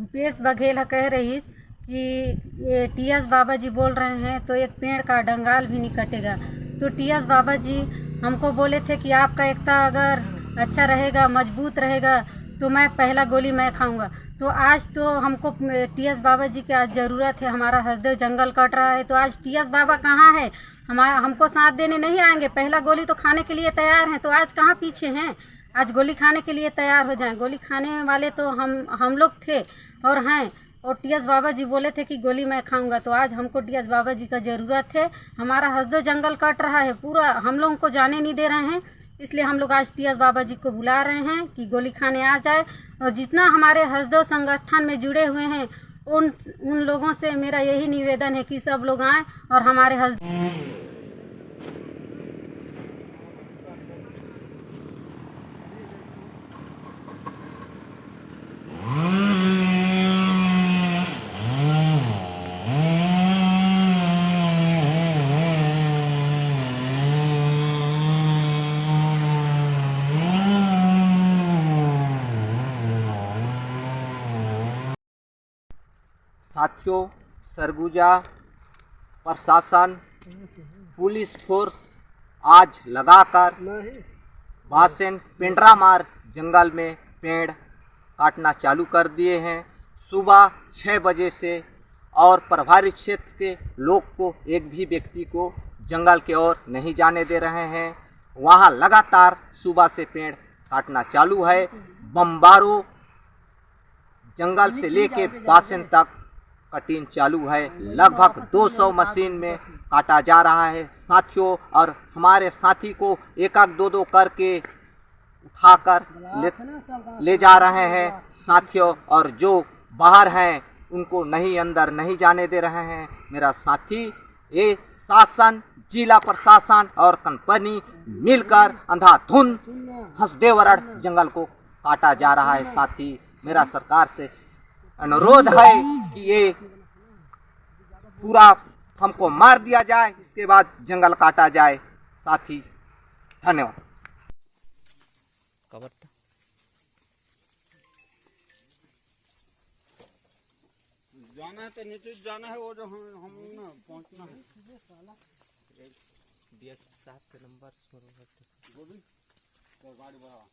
भूपेश बघेल कह रही कि ये टीएस बाबा जी बोल रहे हैं तो एक पेड़ का डंगाल भी नहीं कटेगा। तो टीएस बाबा जी हमको बोले थे कि आपका एकता अगर अच्छा रहेगा, मजबूत रहेगा, तो मैं पहला गोली मैं खाऊंगा। तो आज तो हमको टीएस बाबा जी की आज ज़रूरत है। हमारा हसदेव जंगल कट रहा है, तो आज टीएस बाबा कहाँ है? हमको साथ देने नहीं आएंगे। पहला गोली तो खाने के लिए तैयार हैं, तो आज कहाँ पीछे हैं? आज गोली खाने के लिए तैयार हो जाएं। गोली खाने वाले तो हम लोग थे और हैं। और टीएस बाबा जी बोले थे कि गोली मैं खाऊंगा, तो आज हमको टीएस बाबा जी का ज़रूरत है। हमारा हसदेव जंगल कट रहा है, पूरा हम लोगों को जाने नहीं दे रहे हैं। इसलिए हम लोग आज टीएस बाबा जी को बुला रहे हैं कि गोली खाने आ जाए। और जितना हमारे हसदेव संगठन में जुड़े हुए हैं उन लोगों से मेरा यही निवेदन है कि सब लोग आएँ और हमारे हसदेव साथियों, सरगुजा प्रशासन, पुलिस फोर्स आज लगाकर भाषण पेंड्रामार जंगल में पेड़ काटना चालू कर दिए हैं। सुबह 6 बजे से और प्रभावित क्षेत्र के लोग को, एक भी व्यक्ति को जंगल की ओर नहीं जाने दे रहे हैं। वहाँ लगातार सुबह से पेड़ काटना चालू है। बम्बारो जंगल से लेके बासन तक कटिंग चालू है। लगभग 200 मशीन में काटा जा रहा है साथियों। और हमारे साथी को एक दो करके उठाकर ले जा रहे हैं साथियों। और जो बाहर हैं उनको नहीं, अंदर नहीं जाने दे रहे हैं। मेरा साथी, ये शासन, जिला प्रशासन और कंपनी मिलकर अंधाधुंध हसदेवगढ़ जंगल को काटा जा रहा है साथी। मेरा सरकार से अनुरोध है कि ये पूरा हमको मार दिया जाए, इसके बाद जंगल काटा जाए साथी। धन्यवाद। जाना है तो नीचे जाना है, वो जो हम ना पहुंचना है। DSP साहब के नंबर गाड़ी बढ़ा